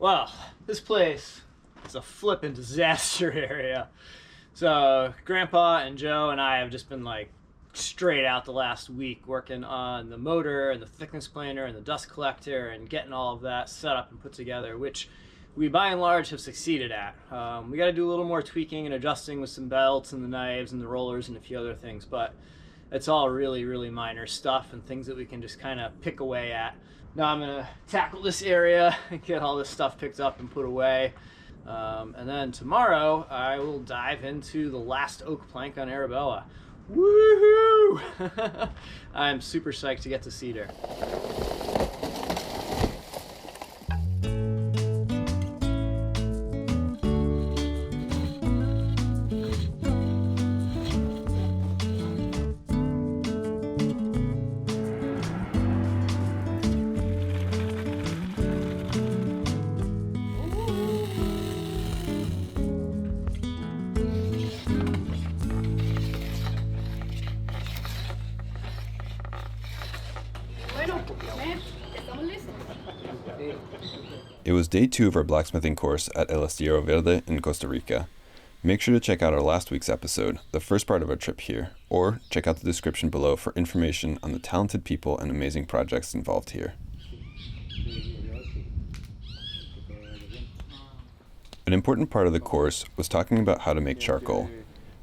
Well, this place is a flippin' disaster area. So Grandpa and Joe and I have just been like straight out the last week working on the motor and the thickness planer and the dust collector and getting all of that set up and put together, which we by and large have succeeded at. We got to do a little more tweaking and adjusting with some belts and the knives and the rollers and a few other things, but it's all really, really minor stuff and things that we can just kind of pick away at. Now I'm gonna tackle this area and get all this stuff picked up and put away. And then tomorrow I will dive into the last oak plank on Arabella. Woohoo! I'm super psyched to get to see her. It was day 2 of our blacksmithing course at El Astillero Verde in Costa Rica. Make sure to check out our last week's episode, the first part of our trip here, or check out the description below for information on the talented people and amazing projects involved here. An important part of the course was talking about how to make charcoal.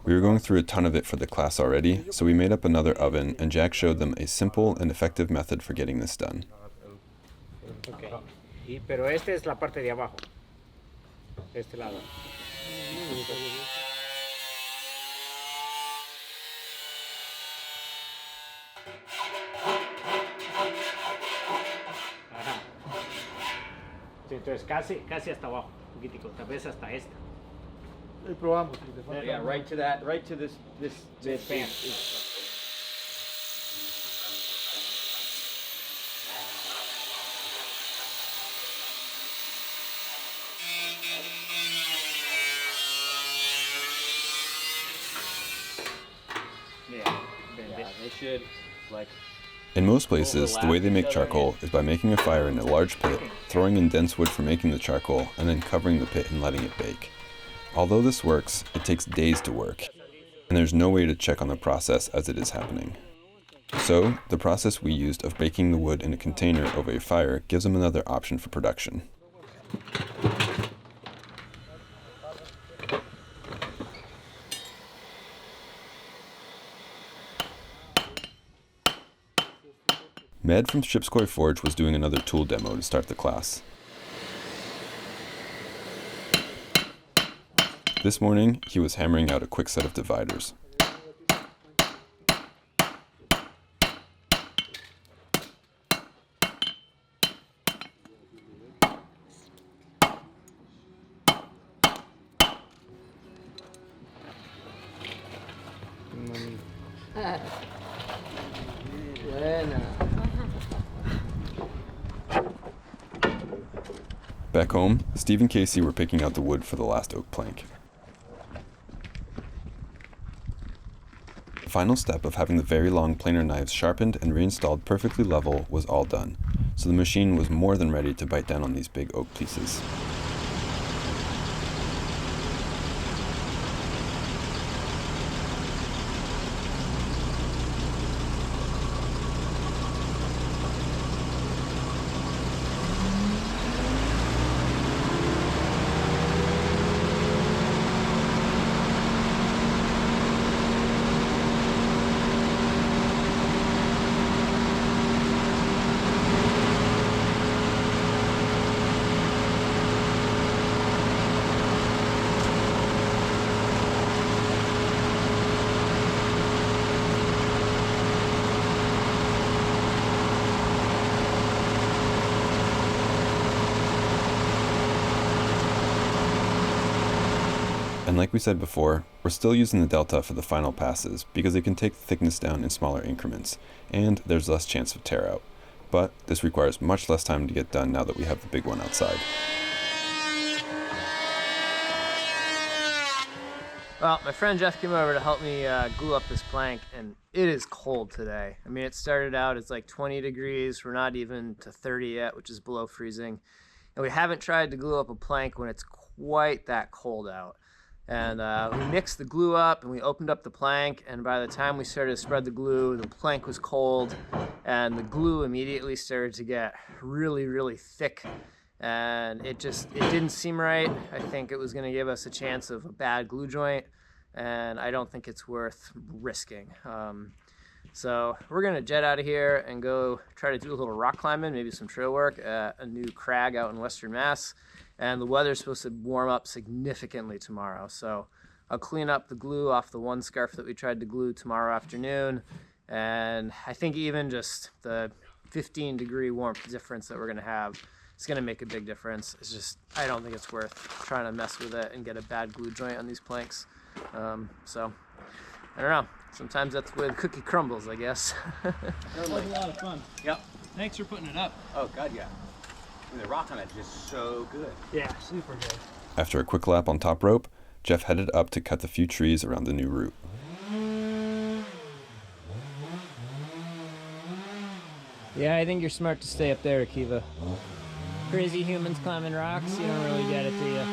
We were going through a ton of it for the class already, so we made up another oven and Jack showed them a simple and effective method for getting this done. Okay. Pero esta es la parte de abajo. Este lado. Ajá. Entonces casi hasta abajo, un poquitico, tal vez hasta esta. Probamos. Yeah, right to this fan. In most places, the way they make charcoal is by making a fire in a large pit, throwing in dense wood for making the charcoal, and then covering the pit and letting it bake. Although this works, it takes days to work, and there's no way to check on the process as it is happening. So, the process we used of baking the wood in a container over a fire gives them another option for production. Med from Shipyard Forge was doing another tool demo to start the class. This morning, he was hammering out a quick set of dividers. Back home, Steve and Casey were picking out the wood for the last oak plank. The final step of having the very long planer knives sharpened and reinstalled perfectly level was all done, so the machine was more than ready to bite down on these big oak pieces. And like we said before, we're still using the delta for the final passes because it can take the thickness down in smaller increments, and there's less chance of tear out. But this requires much less time to get done now that we have the big one outside. Well, my friend Jeff came over to help me glue up this plank, and it is cold today. I mean, it started out, it's like 20 degrees. We're not even to 30 yet, which is below freezing. And we haven't tried to glue up a plank when it's quite that cold out. And we mixed the glue up and we opened up the plank, and by the time we started to spread the glue, the plank was cold and the glue immediately started to get really, really thick, and it didn't seem right. I think it was going to give us a chance of a bad glue joint, and I don't think it's worth risking. So we're going to jet out of here and go try to do a little rock climbing, maybe some trail work at a new crag out in Western Mass. And the weather's supposed to warm up significantly tomorrow. So I'll clean up the glue off the one scarf that we tried to glue tomorrow afternoon. And I think even just the 15-degree warmth difference that we're gonna have is gonna make a big difference. It's just, I don't think it's worth trying to mess with it and get a bad glue joint on these planks. So, I don't know. Sometimes that's with cookie crumbles, I guess. That was a lot of fun. Yep. Thanks for putting it up. Oh, God, yeah. And the rock on it is just so good. Yeah, super good. After a quick lap on top rope, Jeff headed up to cut the few trees around the new route. Yeah, I think you're smart to stay up there, Akiva. Crazy humans climbing rocks, you don't really get it, do you?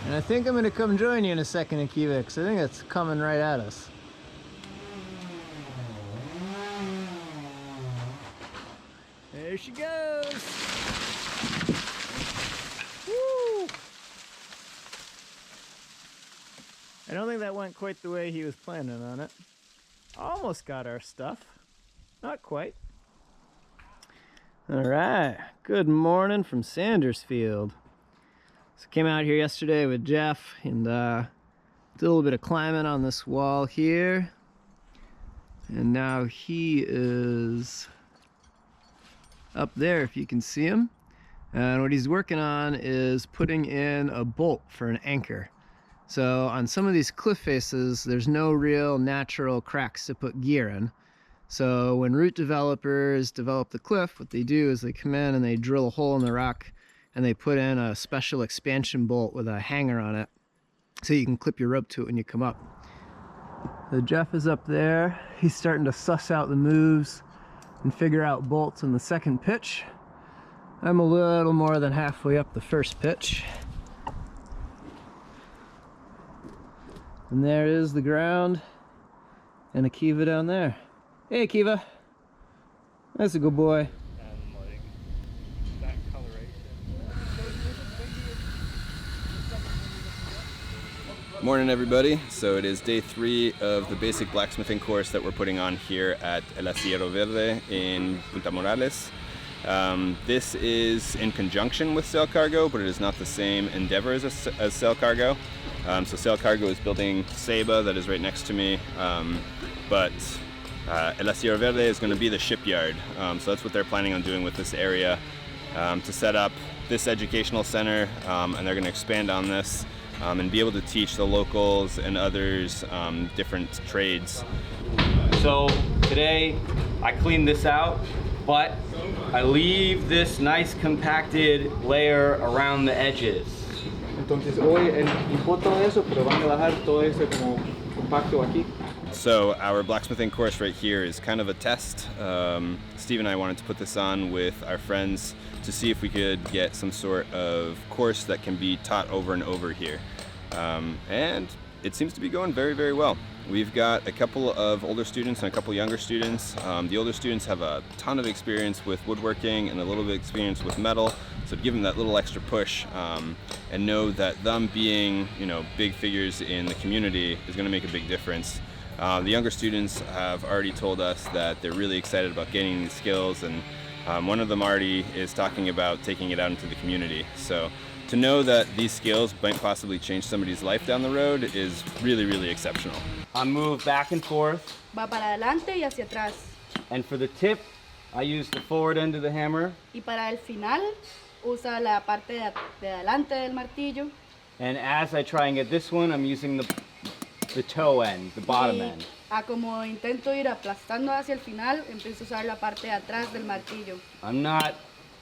And I think I'm gonna come join you in a second, Akiva, because I think it's coming right at us. There she goes! Woo! I don't think that went quite the way he was planning on it. Almost got our stuff. Not quite. Alright, good morning from Sandersfield. So came out here yesterday with Jeff and did a little bit of climbing on this wall here. And now he is up there, if you can see him. And what he's working on is putting in a bolt for an anchor. So on some of these cliff faces, there's no real natural cracks to put gear in. So when route developers develop the cliff, what they do is they come in and they drill a hole in the rock and they put in a special expansion bolt with a hanger on it so you can clip your rope to it when you come up. So Jeff is up there. He's starting to suss out the moves and figure out bolts in the second pitch. I'm a little more than halfway up the first pitch. And there is the ground and Akiva down there. Hey Akiva, that's a good boy. And like that coloration. Morning everybody. So it is day 3 of the basic blacksmithing course that we're putting on here at El Astillero Verde in Punta Morales. This is in conjunction with Sail Cargo, but it is not the same endeavor as Sail Cargo. So Sail Cargo is building Seba, that is right next to me, but El Astillero Verde is going to be the shipyard. So that's what they're planning on doing with this area, to set up this educational center, and they're going to expand on this and be able to teach the locals and others different trades. So today I cleaned this out, but I leave this nice compacted layer around the edges. Entonces hoy él todo eso, pero van a dejar todo eso como compacto aquí. So our blacksmithing course right here is kind of a test. Steve and I wanted to put this on with our friends to see if we could get some sort of course that can be taught over and over here. And it seems to be going very, very well. We've got a couple of older students and a couple younger students. The older students have a ton of experience with woodworking and a little bit of experience with metal, so to give them that little extra push and know that them being, big figures in the community is going to make a big difference. The younger students have already told us that they're really excited about gaining these skills, and one of them already is talking about taking it out into the community. So to know that these skills might possibly change somebody's life down the road is really, really exceptional. I move back and forth. Va para adelante y hacia atrás. And for the tip, I use the forward end of the hammer. Y para el final, usa la parte de adelante del martillo. And as I try and get this one, I'm using the toe end, the bottom Y end. como intento ir aplastando hacia el final, empiezo a usar la parte de atrás del martillo. I'm not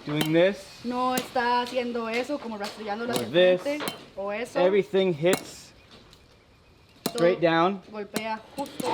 doing this. No está haciendo eso, como rastrillando hacia Or el this. frente, o eso. Everything hits straight down. Golpea justo.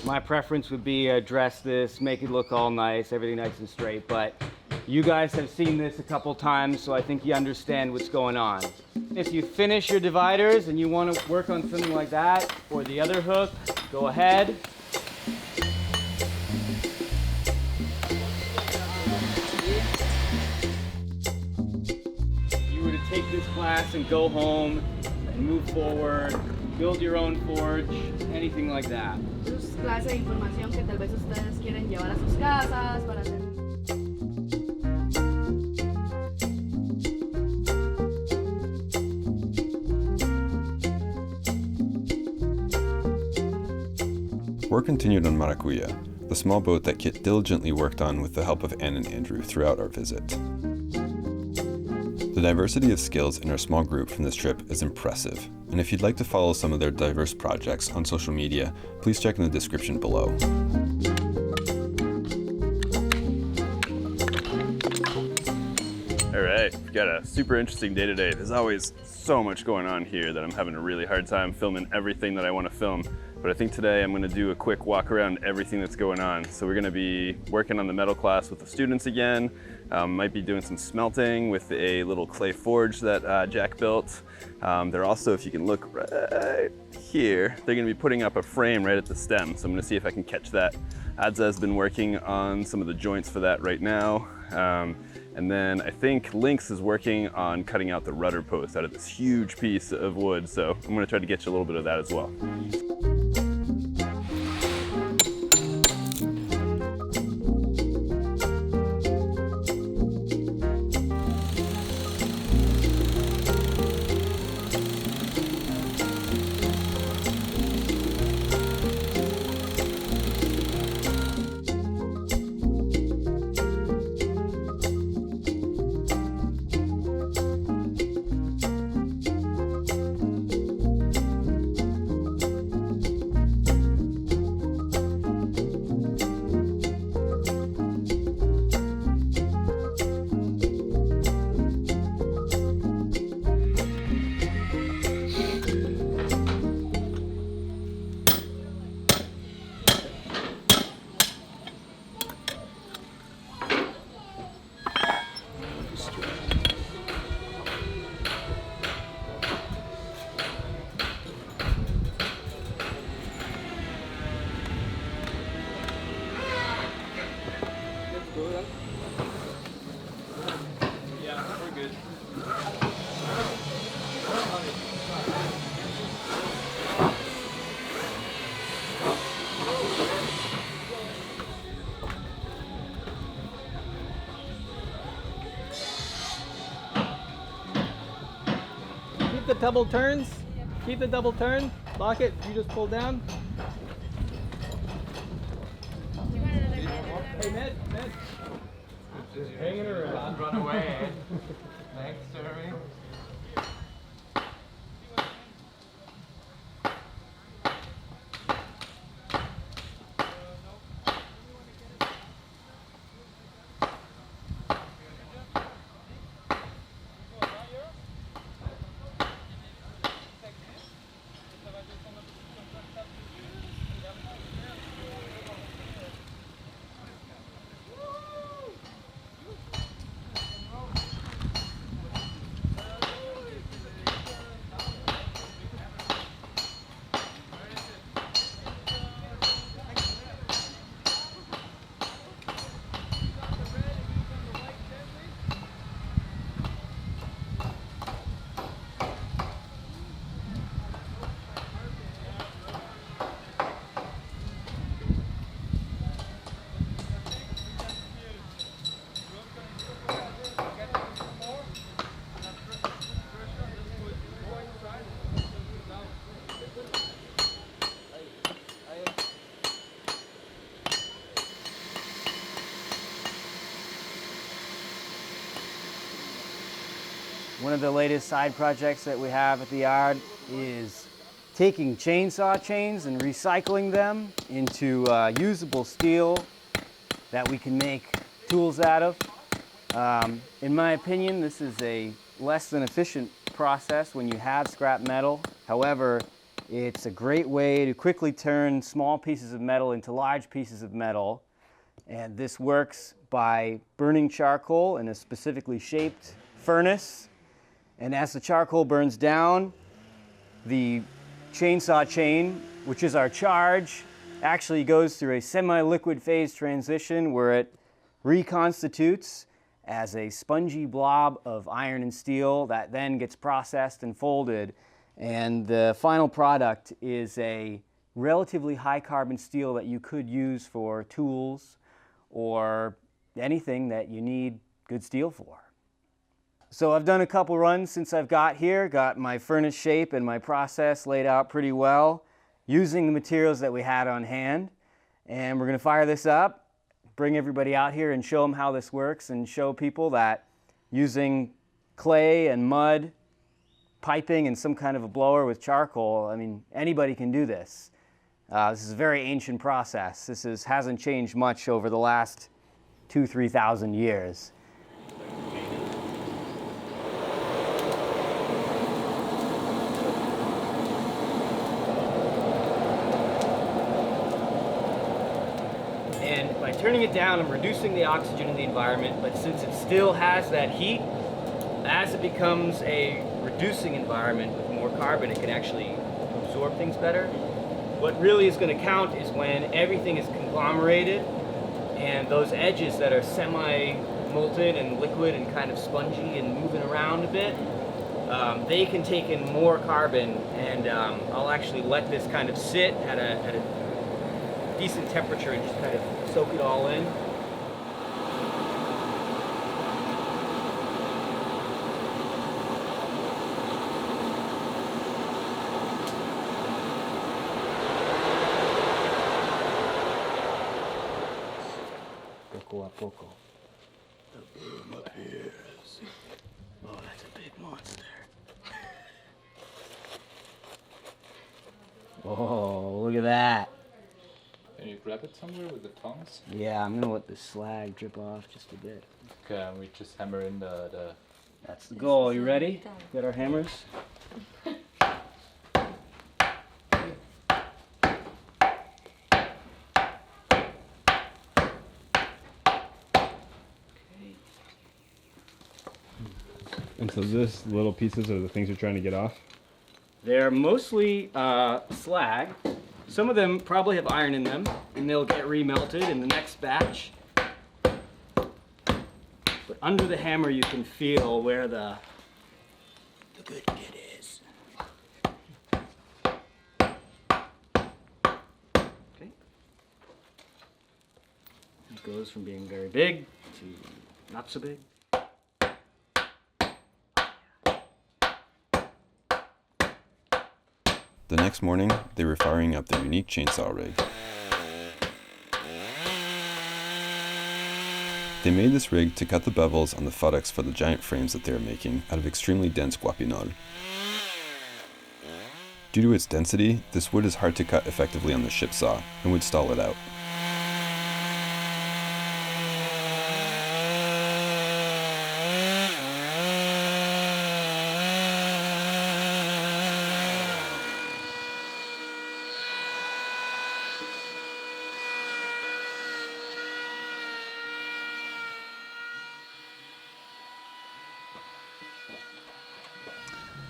My preference would be dress this, make it look all nice, everything nice and straight, but you guys have seen this a couple times, so I think you understand what's going on. If you finish your dividers and you want to work on something like that, or the other hook, go ahead. If you were to take this class and go home and move forward, build your own forge, anything like that. Es clase de información que tal vez ustedes quieren llevar a sus casas para hacer. Work continued on Maracuya, the small boat that Kit diligently worked on with the help of Anne and Andrew throughout our visit. The diversity of skills in our small group from this trip is impressive, and if you'd like to follow some of their diverse projects on social media, please check in the description below. All right, we've got a super interesting day today. There's always so much going on here that I'm having a really hard time filming everything that I want to film. But I think today I'm going to do a quick walk around everything that's going on. So we're going to be working on the metal class with the students again. Might be doing some smelting with a little clay forge that Jack built. They're also, if you can look right here, they're going to be putting up a frame right at the stem. So I'm going to see if I can catch that. Adza has been working on some of the joints for that right now. And then I think Lynx is working on cutting out the rudder post out of this huge piece of wood. So I'm going to try to get you a little bit of that as well. Keep the double turns. Keep the double turn. Lock it. You just pull down. Hey, Ned. Just hanging around. Run away. Thanks, Jeremy. One of the latest side projects that we have at the yard is taking chainsaw chains and recycling them into usable steel that we can make tools out of. In my opinion, this is a less than efficient process when you have scrap metal. However, It's a great way to quickly turn small pieces of metal into large pieces of metal. And this works by burning charcoal in a specifically shaped furnace. And as the charcoal burns down, the chainsaw chain, which is our charge, actually goes through a semi-liquid phase transition where it reconstitutes as a spongy blob of iron and steel that then gets processed and folded. And the final product is a relatively high carbon steel that you could use for tools or anything that you need good steel for. So I've done a couple runs since I've got here, got my furnace shape and my process laid out pretty well using the materials that we had on hand. And we're going to fire this up, bring everybody out here and show them how this works and show people that using clay and mud, piping and some kind of a blower with charcoal, I mean, anybody can do this. This is a very ancient process. This hasn't changed much over the last 2,000–3,000 years. And by turning it down, I'm reducing the oxygen in the environment, but since it still has that heat, as it becomes a reducing environment with more carbon, it can actually absorb things better. What really is going to count is when everything is conglomerated and those edges that are semi-molten and liquid and kind of spongy and moving around a bit, they can take in more carbon, and I'll actually let this kind of sit at a decent temperature and just kind of soak it all in. Poco a poco. The boom appears. Oh, that's a big monster. Oh, look at that. Can you grab it somewhere with the tongs? Yeah, I'm gonna let the slag drip off just a bit. Okay, and we just hammer in the... That's the goal. You ready? Got our hammers? And so this little pieces are the things you're trying to get off? They're mostly slag. Some of them probably have iron in them, and they'll get remelted in the next batch. But under the hammer, you can feel where the good kid is. Okay. It goes from being very big to not so big. The next morning, they were firing up their unique chainsaw rig. They made this rig to cut the bevels on the futtocks for the giant frames that they were making out of extremely dense guapinol. Due to its density, this wood is hard to cut effectively on the ship saw and would stall it out.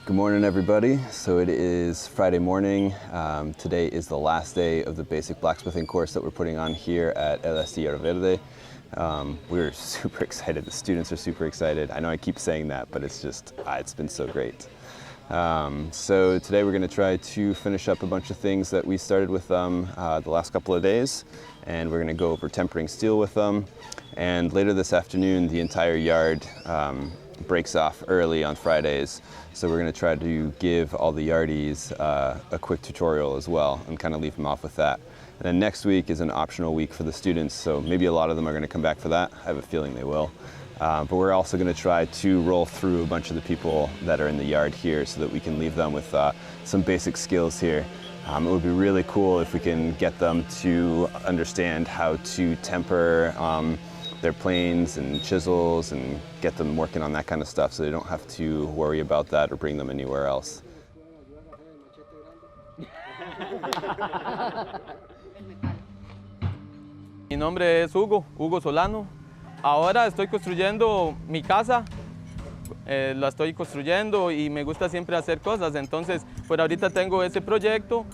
Good morning, everybody. So it is Friday morning. Today is the last day of the basic blacksmithing course that we're putting on here at El Astillero Verde. We're super excited. The students are super excited. I know I keep saying that, but it's just, it's been so great. So today we're going to try to finish up a bunch of things that we started with them the last couple of days, and we're going to go over tempering steel with them. And later this afternoon, the entire yard breaks off early on Fridays, so we're going to try to give all the yardies a quick tutorial as well and kind of leave them off with that. And then next week is an optional week for the students, so maybe a lot of them are going to come back for that. I have a feeling they will. But we're also going to try to roll through a bunch of the people that are in the yard here so that we can leave them with some basic skills here. It would be really cool if we can get them to understand how to temper their planes and chisels and get them working on that kind of stuff so they don't have to worry about that or bring them anywhere else. Mi nombre es Hugo Solano. Ahora estoy construyendo mi casa, la estoy construyendo y me gusta siempre hacer cosas, entonces por ahorita tengo ese proyecto,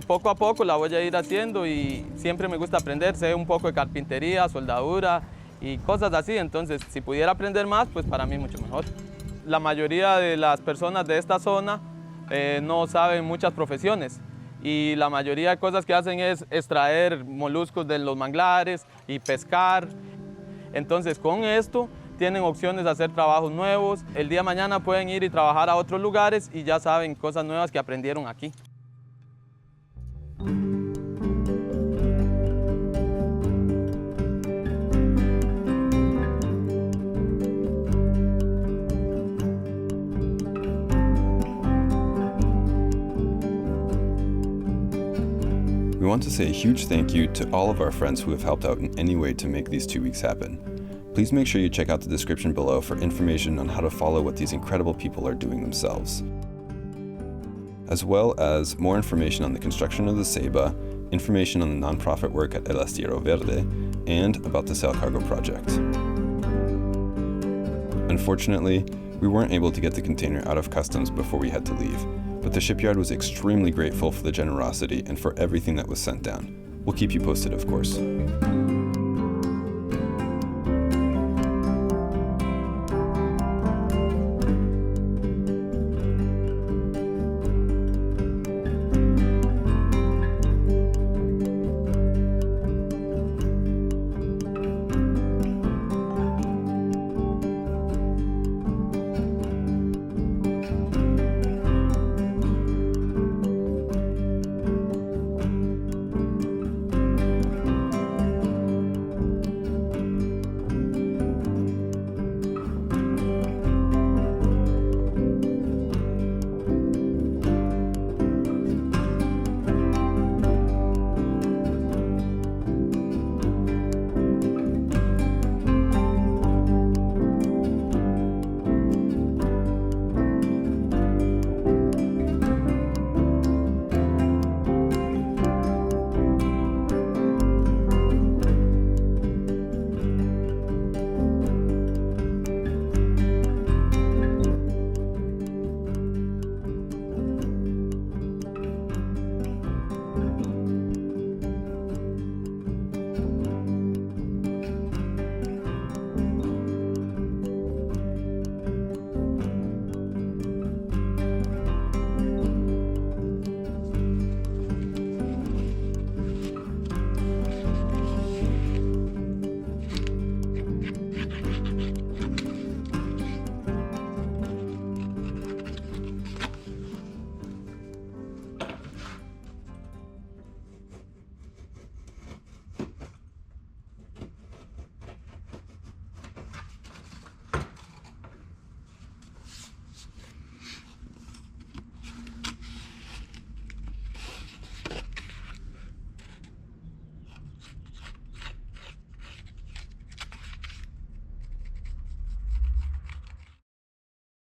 poco a poco la voy a ir haciendo y siempre me gusta aprender, sé un poco de carpintería, soldadura y cosas así, entonces si pudiera aprender más, pues para mí mucho mejor. La mayoría de las personas de esta zona no saben muchas profesiones y la mayoría de cosas que hacen es extraer moluscos de los manglares y pescar. Entonces con esto tienen opciones de hacer trabajos nuevos. El día de mañana pueden ir y trabajar a otros lugares y ya saben cosas nuevas que aprendieron aquí. We want to say a huge thank you to all of our friends who have helped out in any way to make these 2 weeks happen. Please make sure you check out the description below for information on how to follow what these incredible people are doing themselves, as well as more information on the construction of the Ceiba, information on the nonprofit work at El Astillero Verde, and about the Sail Cargo project. Unfortunately, we weren't able to get the container out of customs before we had to leave, but the shipyard was extremely grateful for the generosity and for everything that was sent down. We'll keep you posted, of course.